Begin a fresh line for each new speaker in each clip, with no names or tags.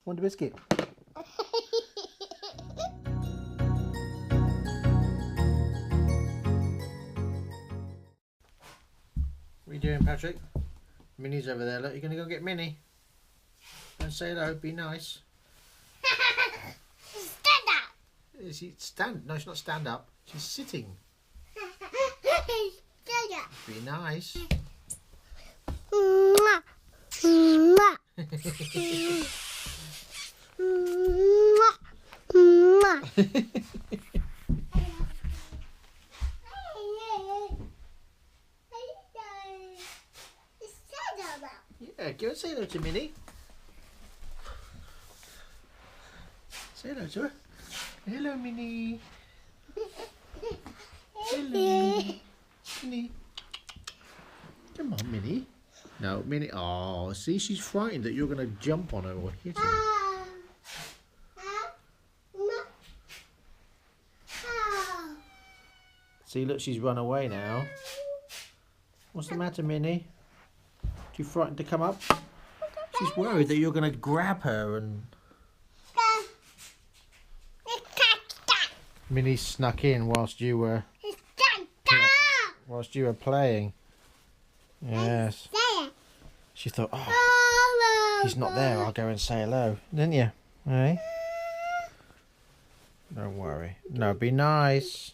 Want a biscuit? What are you doing, Patrick? Minnie's over there. Look, you're going to go get Minnie. And say hello. Be nice.
Stand up.
Is she stand? No, she's not stand up. She's sitting.
Stand up.
Be nice.
Mwah. Mwah. Mwah. Mwah.
Yeah, go and say hello to Minnie. Say hello to her. Hello, Minnie. Hello, Minnie. Come on, Minnie. No, Minnie. Oh, see, she's frightened that you're going to jump on her or hit her. See, look, she's run away now. What's the matter, Minnie? Too frightened to come up? She's worried that you're going to grab her and... Minnie snuck in whilst you were playing. Yes. She thought, oh, he's not there. I'll go and say hello, didn't you? Hey? Don't worry. No, be nice.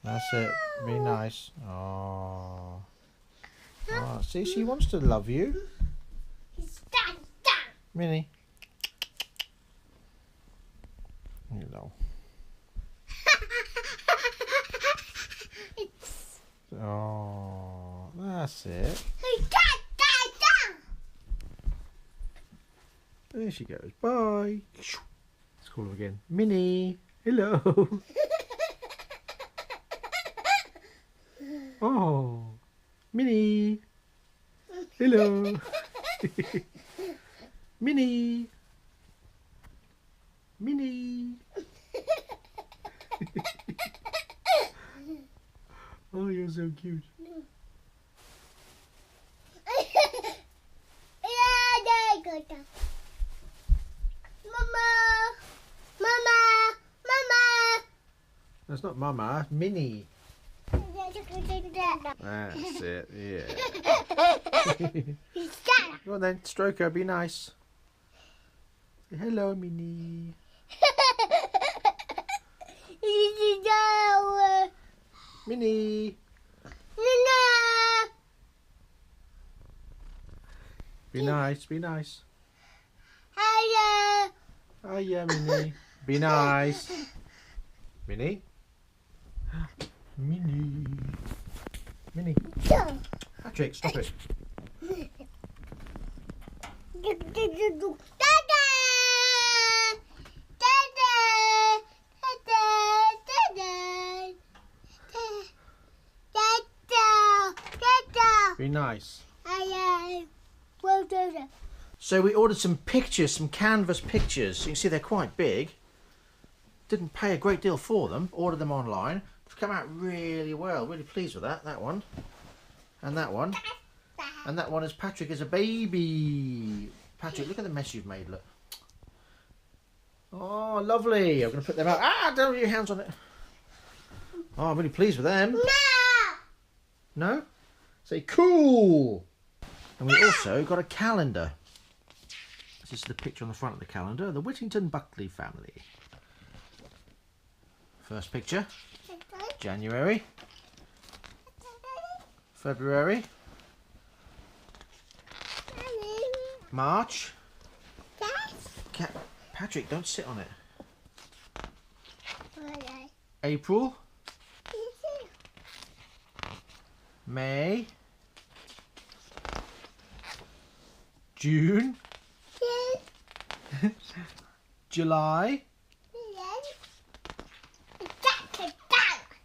That's it. Be nice. Oh. Oh, see, she wants to love you. Minnie. Hello. Oh, that's it. There she goes. Bye. Let's call her again. Minnie. Hello. Oh. Minnie. Hello. Minnie. Minnie. Oh, you're so cute. That's not Mama, Minnie. That's it, yeah. Go on then, stroke her, be nice. Say hello, Minnie. Minnie. Be nice, be nice. Hiya, Minnie. Be nice. Minnie. Minnie. Minnie. Patrick, stop it. Be nice. So we ordered some pictures, some canvas pictures. You can see they're quite big. Didn't pay a great deal for them. Ordered them online. They've come out really well. Really pleased with that. That one. And that one. And that one is Patrick as a baby. Patrick, look at the mess you've made. Look. Oh, lovely. I'm going to put them out. Ah, don't have your hands on it. Oh, I'm really pleased with them. No? Say cool. And we also got a calendar. This is the picture on the front of the calendar. The Whittington Buckley family. First picture. January. February. March. Patrick, don't sit on it. April. May. June. July.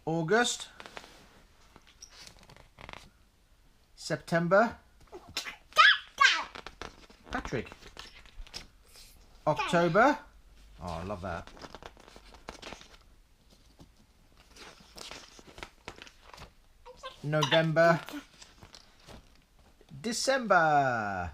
August. September. Patrick. October. Oh, I love that. November. December.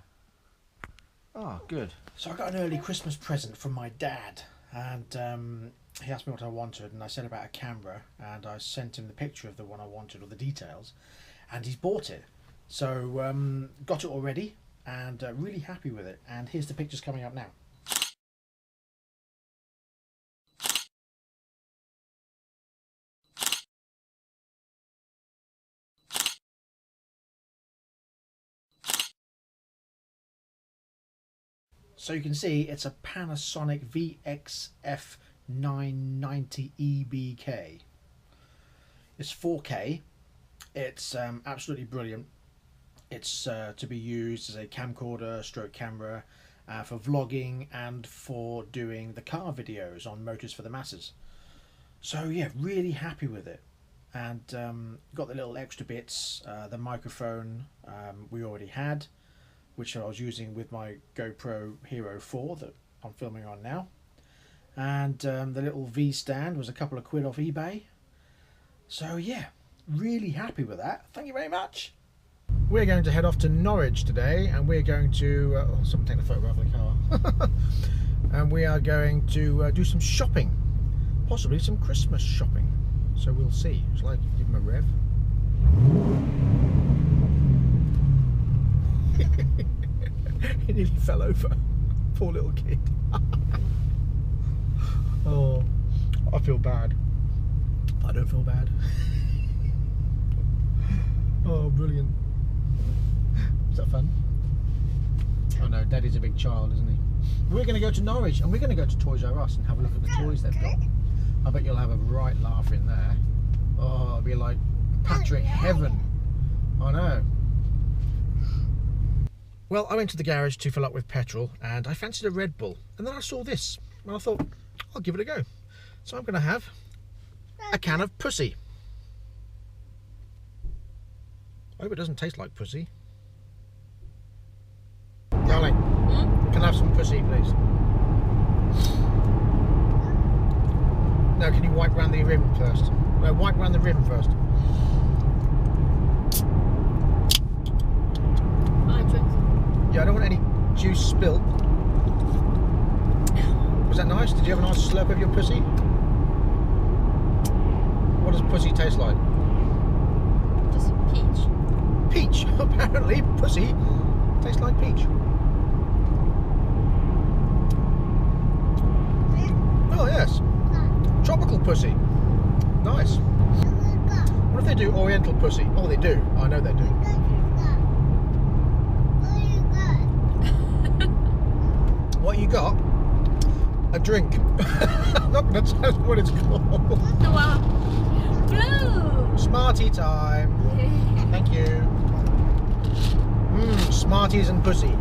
Oh, good. So I got an early Christmas present from my dad, and he asked me what I wanted, and I said about a camera, and I sent him the picture of the one I wanted, or the details, and he's bought it. So got it already, and really happy with it. And here's the pictures coming up now. So you can see it's a Panasonic VXF 990 EBK. It's 4K. It's absolutely brilliant. It's to be used as a camcorder stroke camera for vlogging and for doing the car videos on Motors for the Masses. So yeah, really happy with it. And got the little extra bits, the microphone we already had, which I was using with my GoPro Hero 4 that I'm filming on now. And the little V stand was a couple of quid off eBay. So yeah, really happy with that. Thank you very much. We're going to head off to Norwich today, and we're going to someone take a photograph of the car. And we are going to do some shopping, possibly some Christmas shopping. So we'll see. Shall I give him a rev? He nearly fell over. Poor little kid. Oh, I feel bad. I don't feel bad. Oh, brilliant. Is that fun? Oh no, Daddy's a big child, isn't he? We're going to go to Norwich, and we're going to go to Toys R Us and have a look at the toys they've got. I bet you'll have a right laugh in there. Oh, it'll be like Patrick Heaven. I know. Well, I went to the garage to fill up with petrol, and I fancied a Red Bull, and then I saw this, and I thought, I'll give it a go. So I'm going to have a can of pussy. I hope it doesn't taste like pussy. Darling, can I have some pussy, please? No, can you wipe around the rim first? No, wipe around the rim first. Yeah, I don't want any juice spilt. Was that nice? Did you have a nice slurp of your pussy? What does pussy taste like?
Just peach.
Peach. Apparently, pussy tastes like peach. Oh yes, tropical pussy. Nice. What if they do oriental pussy? Oh, they do. I know they do. What you got? A drink. I'm not going to tell you what it's called.
Wow. Blue.
Smartie time. Thank you. Smarties and pussy.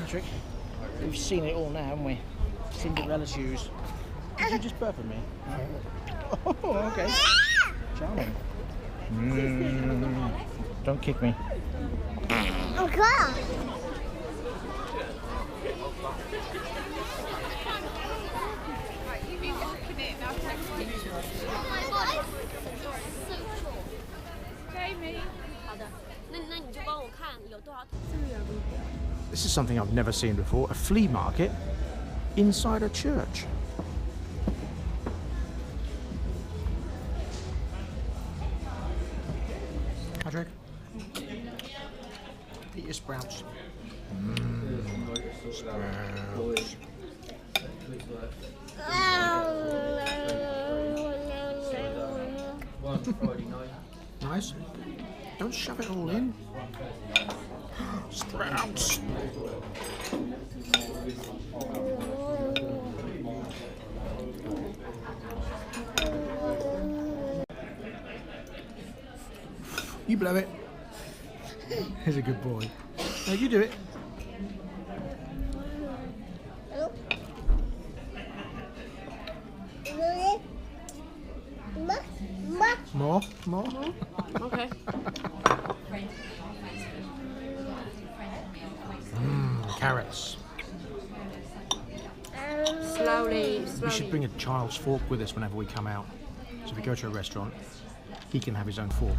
Patrick, we've seen it all now, haven't we? Cinderella shoes. Did you just burp at me? Oh, okay. Charming. Don't kick me.
Oh God.
This is something I've never seen before. A flea market inside a church. Patrick, eat your sprouts. Sprouts. Nice. Don't shove it all in. Sprouts. You blow it. He's a good boy. Now you do it. More? More?
Okay.
Carrots.
Slowly.
We should bring a child's fork with us whenever we come out. So if we go to a restaurant, he can have his own fork.